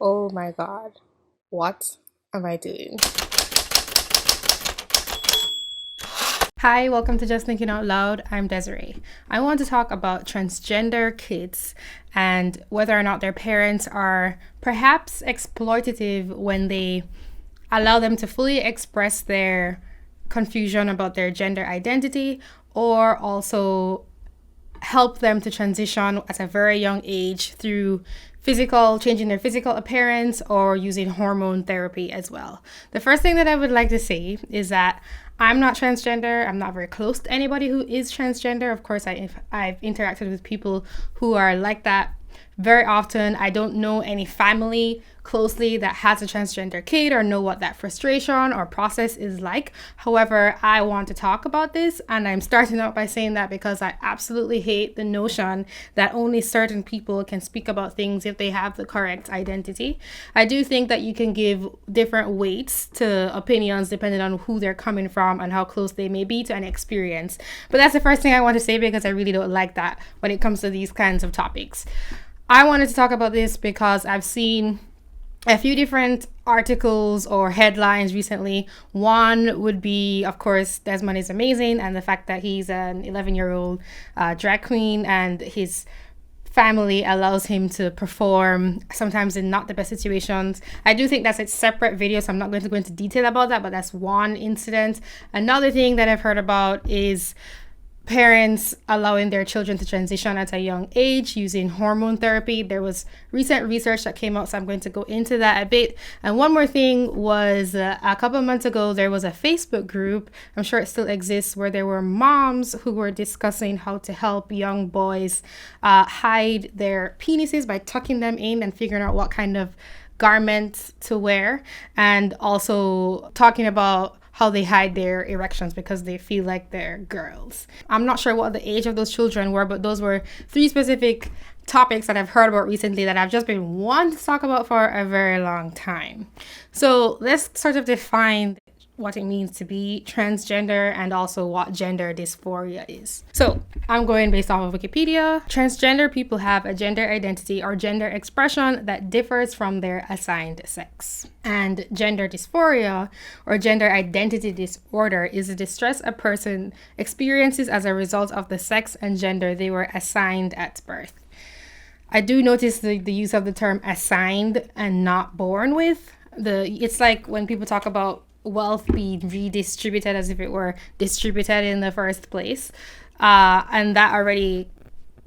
Oh my god, what am I doing? Hi, welcome to Just Thinking Out Loud. I'm Desi-Rae. I want to talk about transgender kids and whether or not their parents are perhaps exploitative when they allow them to fully express their confusion about their gender identity, or also help them to transition at a very young age through changing their physical appearance or using hormone therapy as well. The first thing that I would like to say is that I'm not transgender. I'm not very close to anybody who is transgender. Of course, I've interacted with people who are like that very often. I don't know any family closely that has a transgender kid or know what that frustration or process is like. However, I want to talk about this, and I'm starting out by saying that because I absolutely hate the notion that only certain people can speak about things if they have the correct identity. I do think that you can give different weights to opinions depending on who they're coming from and how close they may be to an experience. But that's the first thing I want to say because I really don't like that when it comes to these kinds of topics. I wanted to talk about this because I've seen a few different articles or headlines recently. One would be, of course, Desmond is amazing, and the fact that he's an 11-year-old drag queen and his family allows him to perform sometimes in not the best situations. I do think that's a separate video, so I'm not going to go into detail about that, but that's one incident. Another thing that I've heard about is parents allowing their children to transition at a young age using hormone therapy. There was recent research that came out, so I'm going to go into that a bit. And one more thing was a couple of months ago, there was a Facebook group, I'm sure it still exists, where there were moms who were discussing how to help young boys hide their penises by tucking them in and figuring out what kind of garments to wear, and also talking about how they hide their erections because they feel like they're girls. I'm not sure what the age of those children were, but those were three specific topics that I've heard about recently that I've just been wanting to talk about for a very long time. So let's sort of define what it means to be transgender and also what gender dysphoria is. So I'm going based off of Wikipedia. Transgender people have a gender identity or gender expression that differs from their assigned sex. And gender dysphoria or gender identity disorder is a distress a person experiences as a result of the sex and gender they were assigned at birth. I do notice the use of the term assigned and not born with. It's like when people talk about wealth being redistributed as if it were distributed in the first place. And that already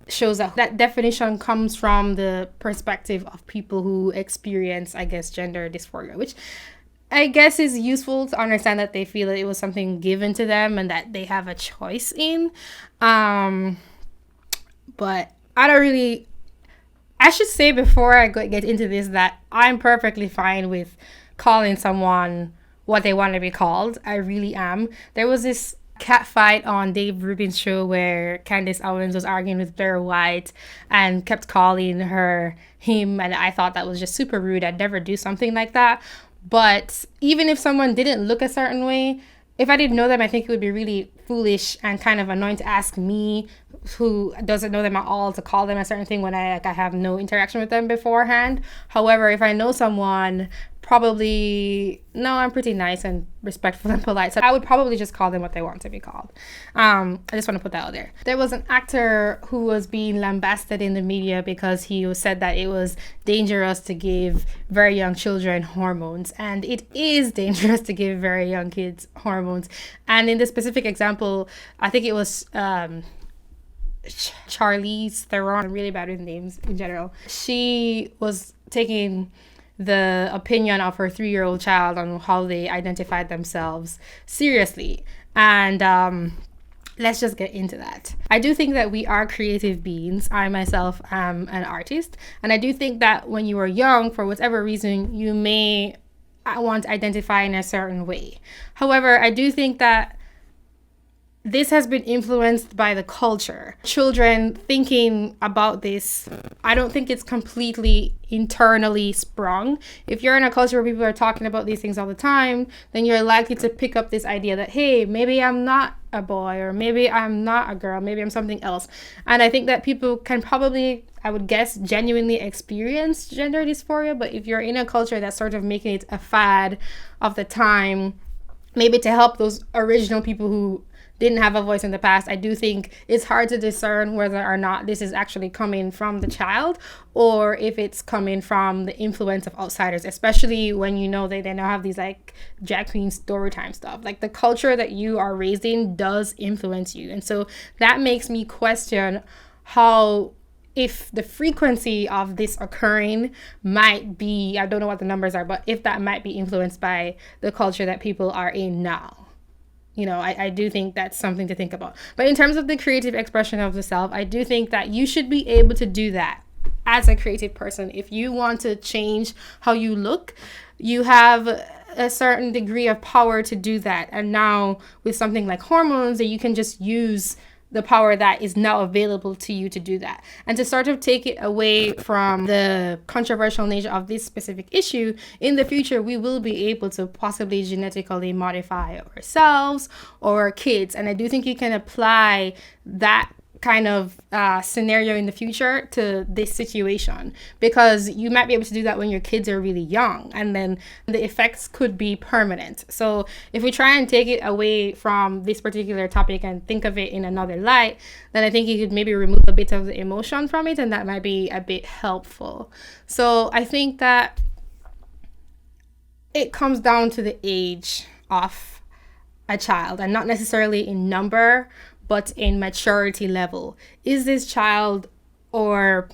shows that definition comes from the perspective of people who experience, I guess, gender dysphoria, which I guess is useful to understand that they feel that it was something given to them and that they have a choice in. But I should say before I get into this that I'm perfectly fine with calling someone what they want to be called. I really am. There was this cat fight on Dave Rubin's show where Candace Owens was arguing with Blair White and kept calling her him, and I thought that was just super rude. I'd never do something like that. But even if someone didn't look a certain way, if I didn't know them, I think it would be really foolish and kind of annoying to ask me, who doesn't know them at all, to call them a certain thing when I have no interaction with them beforehand. However, if I know someone, I'm pretty nice and respectful and polite, so I would probably just call them what they want to be called. I just want to put that out there. There was an actor who was being lambasted in the media because he said that it was dangerous to give very young children hormones, and it is dangerous to give very young kids hormones. And in this specific example, I think it was Charlize Theron. I'm really bad with names in general. She was taking the opinion of her 3-year-old child on how they identified themselves seriously. And let's just get into that. I do think that we are creative beings. I myself am an artist. And I do think that when you are young, for whatever reason, you may want to identify in a certain way. However, I do think that this has been influenced by the culture. Children thinking about this, I don't think it's completely internally sprung. If you're in a culture where people are talking about these things all the time, then you're likely to pick up this idea that, hey, maybe I'm not a boy, or maybe I'm not a girl, maybe I'm something else. And I think that people can probably, I would guess, genuinely experience gender dysphoria. But if you're in a culture that's sort of making it a fad of the time, maybe to help those original people who didn't have a voice in the past, I do think it's hard to discern whether or not this is actually coming from the child or if it's coming from the influence of outsiders, especially when you know they now have these like drag queen story time stuff. Like the culture that you are raised in does influence you. And so that makes me question how, if the frequency of this occurring might be, I don't know what the numbers are, but if that might be influenced by the culture that people are in now. You know, I do think that's something to think about. But in terms of the creative expression of the self, I do think that you should be able to do that as a creative person. If you want to change how you look, you have a certain degree of power to do that. And now with something like hormones, that you can just use the power that is now available to you to do that. And to sort of take it away from the controversial nature of this specific issue, in the future, we will be able to possibly genetically modify ourselves or our kids. And I do think you can apply that kind of scenario in the future to this situation, because you might be able to do that when your kids are really young, and then the effects could be permanent. So if we try and take it away from this particular topic and think of it in another light, then I think you could maybe remove a bit of the emotion from it, and that might be a bit helpful. So I think that it comes down to the age of a child, and not necessarily in number, but in maturity level. Is this child or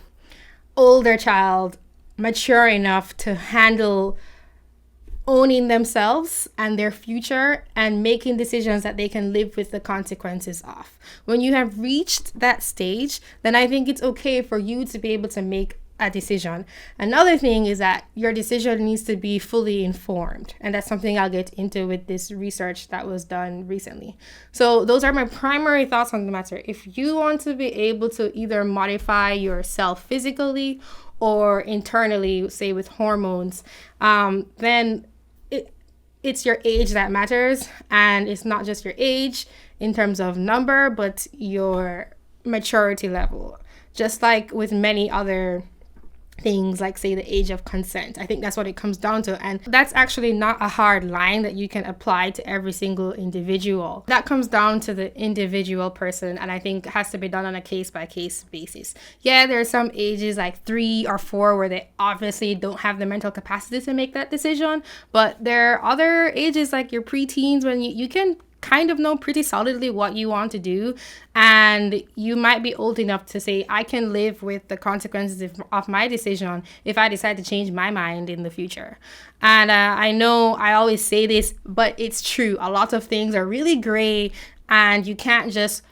older child mature enough to handle owning themselves and their future and making decisions that they can live with the consequences of? When you have reached that stage, then I think it's okay for you to be able to make a decision. Another thing is that your decision needs to be fully informed, and that's something I'll get into with this research that was done recently. So those are my primary thoughts on the matter. If you want to be able to either modify yourself physically or internally, say with hormones, then it's your age that matters, and it's not just your age in terms of number, but your maturity level. Just like with many other things, like say the age of consent, I think that's what it comes down to. And that's actually not a hard line that you can apply to every single individual. That comes down to the individual person, and I think it has to be done on a case-by-case basis. Yeah, there are some ages like 3 or 4 where they obviously don't have the mental capacity to make that decision, but there are other ages like your preteens when you can kind of know pretty solidly what you want to do, and you might be old enough to say, I can live with the consequences of my decision if I decide to change my mind in the future. And I know I always say this, but it's true. A lot of things are really gray, and you can't just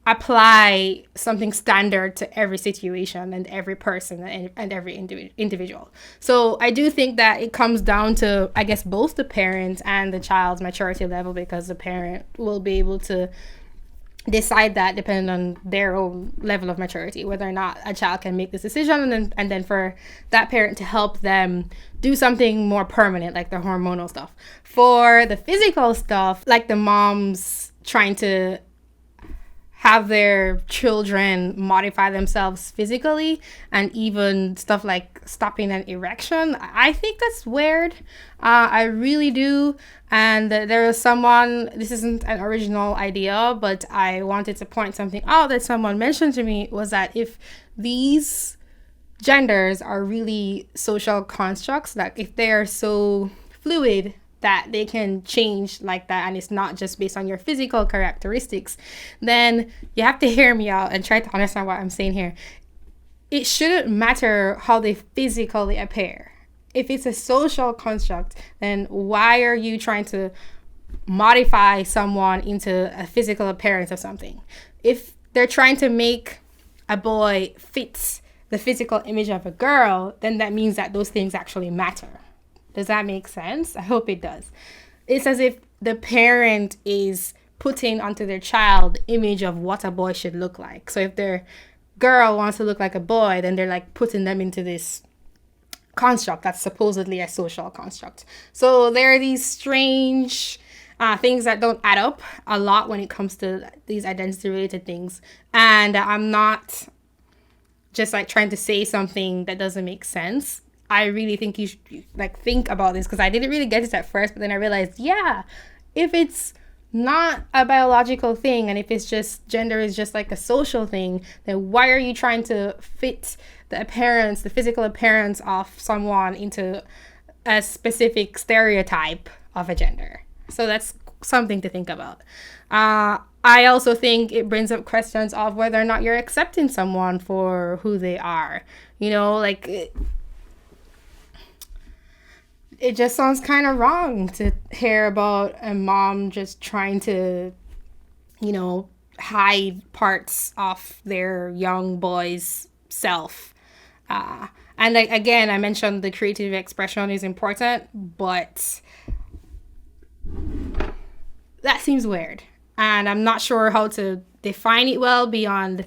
apply something standard to every situation and every person and every individual. So I do think that it comes down to, I guess, both the parent and the child's maturity level, because the parent will be able to decide that depending on their own level of maturity, whether or not a child can make this decision, and then for that parent to help them do something more permanent, like the hormonal stuff. For the physical stuff, like the moms trying to have their children modify themselves physically, and even stuff like stopping an erection, I think that's weird. I really do. And there was someone, this isn't an original idea, but I wanted to point something out that someone mentioned to me, was that if these genders are really social constructs, like if they are so fluid that they can change like that, and it's not just based on your physical characteristics, then you have to hear me out and try to understand what I'm saying here. It shouldn't matter how they physically appear. If it's a social construct, then why are you trying to modify someone into a physical appearance of something? If they're trying to make a boy fit the physical image of a girl, then that means that those things actually matter. Does that make sense? I hope it does. It's as if the parent is putting onto their child image of what a boy should look like. So if their girl wants to look like a boy, then they're like putting them into this construct that's supposedly a social construct. So there are these strange things that don't add up a lot when it comes to these identity related things. And I'm not just like trying to say something that doesn't make sense. I really think you should like think about this, because I didn't really get it at first, but then I realized, yeah, if it's not a biological thing and if it's just gender is just like a social thing, then why are you trying to fit the appearance, the physical appearance of someone into a specific stereotype of a gender? So that's something to think about. I also think it brings up questions of whether or not you're accepting someone for who they are. You know, like it just sounds kind of wrong to hear about a mom just trying to, you know, hide parts of their young boy's self. And like, again, I mentioned the creative expression is important, but that seems weird. And I'm not sure how to define it well beyond,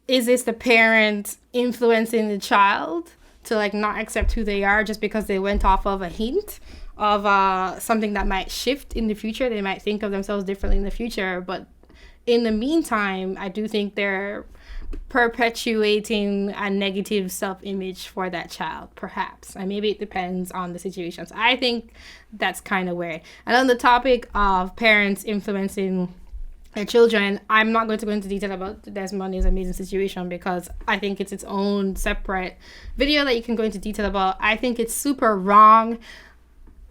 is this the parent influencing the child to like not accept who they are just because they went off of a hint of something that might shift in the future? They might think of themselves differently in the future, but in the meantime, I do think they're perpetuating a negative self-image for that child, perhaps. And maybe it depends on the situations. I think that's kind of weird. And on the topic of parents influencing their children, I'm not going to go into detail about Desmond's amazing situation because I think it's its own separate video that you can go into detail about. I think it's super wrong.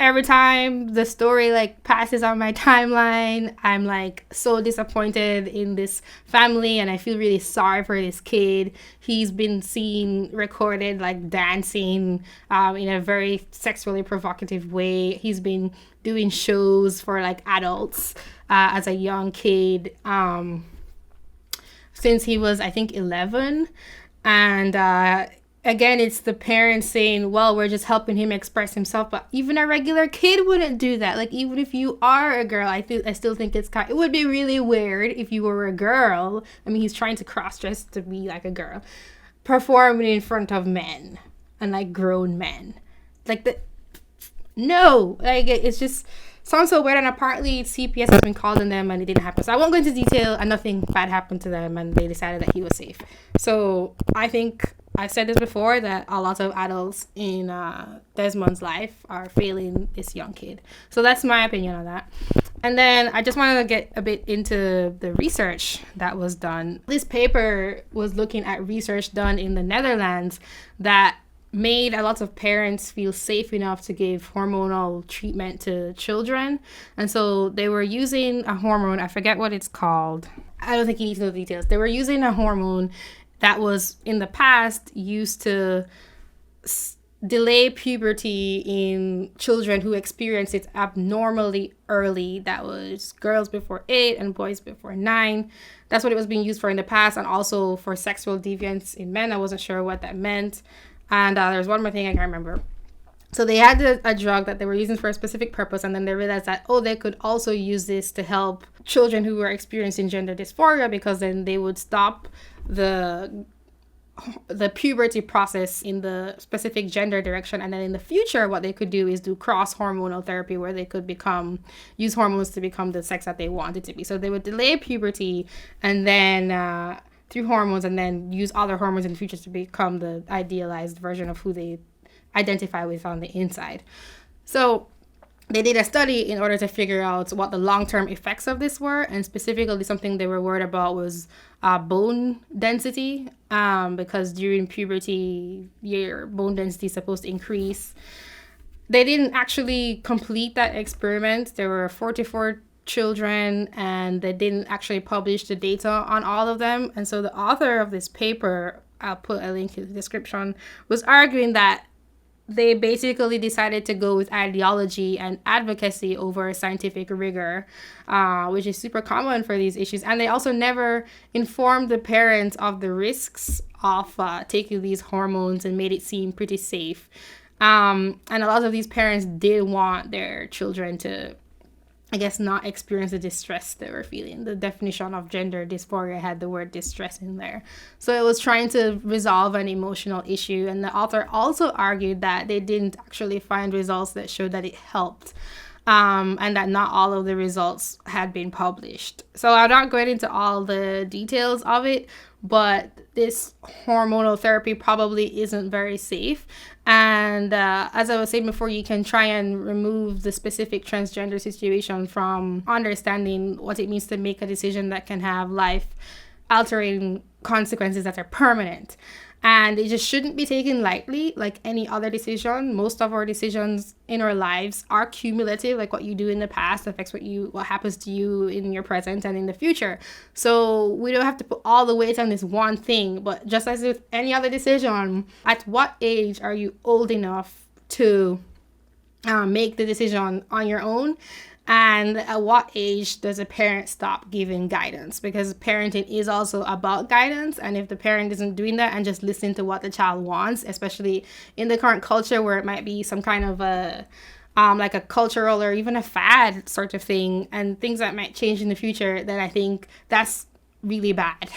Every time the story like passes on my timeline, I'm like so disappointed in this family and I feel really sorry for this kid. He's been seen recorded like dancing in a very sexually provocative way. He's been doing shows for like adults as a young kid since he was, I think, 11. And again, it's the parents saying, well, we're just helping him express himself. But even a regular kid wouldn't do that. Like, even if you are a girl, I still think it would be really weird if you were a girl. I mean, he's trying to cross-dress to be like a girl, performing in front of men and like grown men. Like, no, like it's just sounds so weird. And apparently CPS has been called on them and it didn't happen. So I won't go into detail, and nothing bad happened to them and they decided that he was safe. So I think I've said this before, that a lot of adults in Desmond's life are failing this young kid. So that's my opinion on that. And then I just wanted to get a bit into the research that was done. This paper was looking at research done in the Netherlands that made a lot of parents feel safe enough to give hormonal treatment to children. And so they were using a hormone, I forget what it's called. I don't think you need to know the details. They were using a hormone that was in the past used to delay puberty in children who experience it abnormally early. That was girls before 8 and boys before 9. That's what it was being used for in the past, and also for sexual deviance in men. I wasn't sure what that meant. And there's one more thing I can't remember. So they had a drug that they were using for a specific purpose, and then they realized that, they could also use this to help children who were experiencing gender dysphoria, because then they would stop the puberty process in the specific gender direction. And then in the future, what they could do is do cross-hormonal therapy, where they could use hormones to become the sex that they wanted to be. So they would delay puberty and then through hormones, and then use other hormones in the future to become the idealized version of who they identify with on the inside. So they did a study in order to figure out what the long-term effects of this were, and specifically something they were worried about was bone density, because during puberty, your bone density is supposed to increase. They didn't actually complete that experiment. There were 44 children, and they didn't actually publish the data on all of them. And so the author of this paper, I'll put a link in the description, was arguing that they basically decided to go with ideology and advocacy over scientific rigor, which is super common for these issues. And they also never informed the parents of the risks of taking these hormones, and made it seem pretty safe. And a lot of these parents did want their children to I guess, not experience the distress they were feeling. The definition of gender dysphoria had the word distress in there. So it was trying to resolve an emotional issue. And the author also argued that they didn't actually find results that showed that it helped. And that not all of the results had been published. So I'm not going into all the details of it, but this hormonal therapy probably isn't very safe. And as I was saying before, you can try and remove the specific transgender situation from understanding what it means to make a decision that can have life altering consequences that are permanent. And it just shouldn't be taken lightly like any other decision. Most of our decisions in our lives are cumulative. Like what you do in the past affects what happens to you in your present and in the future. So we don't have to put all the weight on this one thing. But just as with any other decision, at what age are you old enough to make the decision on your own? And at what age does a parent stop giving guidance? Because parenting is also about guidance. And if the parent isn't doing that and just listening to what the child wants, especially in the current culture where it might be some kind of like a cultural or even a fad sort of thing, and things that might change in the future, then I think that's really bad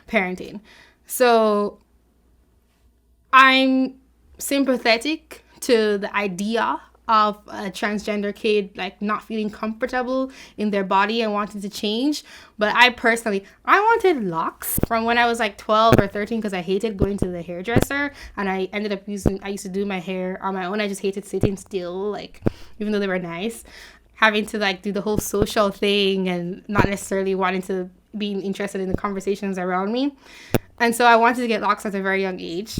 parenting. So I'm sympathetic to the idea of a transgender kid like not feeling comfortable in their body and wanting to change. But I wanted locks from when I was like 12 or 13 because I hated going to the hairdresser, and I used to do my hair on my own. I just hated sitting still, like, even though they were nice, having to like do the whole social thing and not necessarily wanting to be interested in the conversations around me. And so I wanted to get locks at a very young age,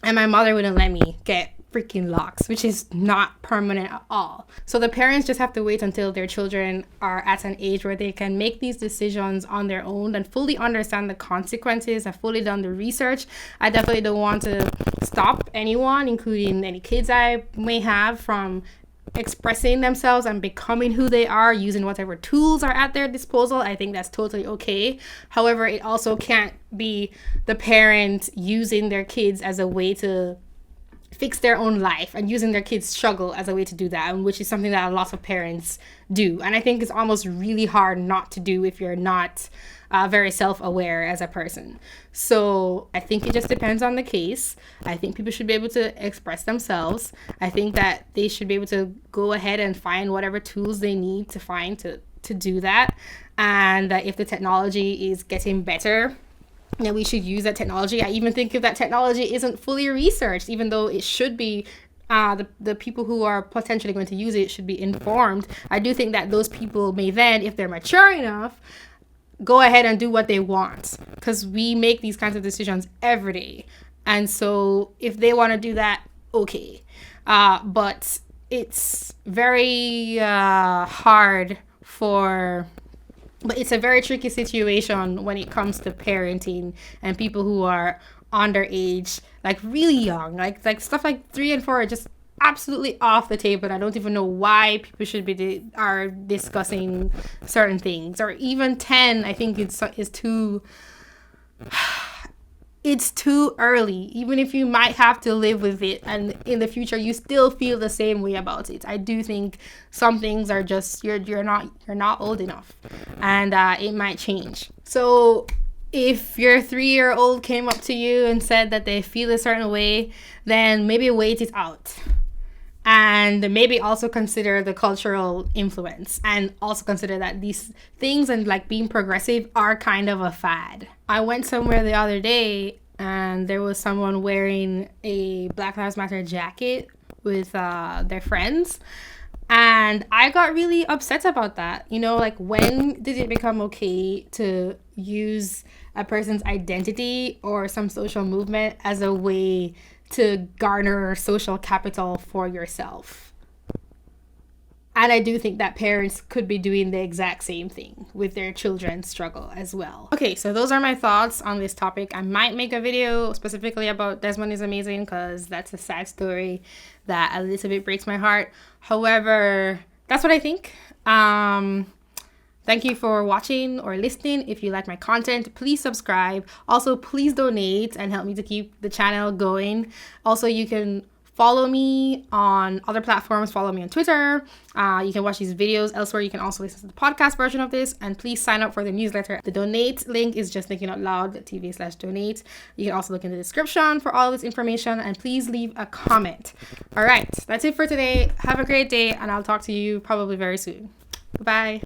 and my mother wouldn't let me get freaking locks, which is not permanent at all. So the parents just have to wait until their children are at an age where they can make these decisions on their own and fully understand the consequences. I've fully done the research. I definitely don't want to stop anyone, including any kids I may have, from expressing themselves and becoming who they are using whatever tools are at their disposal. I think that's totally okay. However, it also can't be the parent using their kids as a way to fix their own life and using their kids' struggle as a way to do that, which is something that a lot of parents do. And I think it's almost really hard not to do if you're not very self-aware as a person. So I think it just depends on the case. I think people should be able to express themselves. I think that they should be able to go ahead and find whatever tools they need to find to do that. And if the technology is getting better, that we should use that technology. I even think if that technology isn't fully researched, even though it should be, the people who are potentially going to use it should be informed. I do think that those people may then, if they're mature enough, go ahead and do what they want, because we make these kinds of decisions every day. And so if they want to do that, okay. But it's very hard but it's a very tricky situation when it comes to parenting and people who are underage, like really young, like stuff like 3 and 4 are just absolutely off the table. And I don't even know why people should be are discussing certain things. Or even 10, I think it's too it's too early. Even if you might have to live with it and in the future you still feel the same way about it, I do think some things are just you're not old enough, and it might change. So if your 3-year-old came up to you and said that they feel a certain way, then maybe wait it out. And maybe also consider the cultural influence, and also consider that these things and like being progressive are kind of a fad. I went somewhere the other day and there was someone wearing a Black Lives Matter jacket with their friends. And I got really upset about that. You know, like, when did it become okay to use a person's identity or some social movement as a way to garner social capital for yourself? And I do think that parents could be doing the exact same thing with their children's struggle as well. Okay, so those are my thoughts on this topic. I might make a video specifically about Desmond is Amazing, because that's a sad story that a little bit breaks my heart. However, that's what I think. Thank you for watching or listening. If you like my content, please subscribe. Also, please donate and help me to keep the channel going. Also, you can Follow me on other platforms. Follow me on Twitter. You can watch these videos elsewhere. You can also listen to the podcast version of this. And please sign up for the newsletter. The donate link is justthinkingoutloud.tv/donate. You can also look in the description for all this information. And please leave a comment. All right, that's it for today. Have a great day, and I'll talk to you probably very soon. Bye.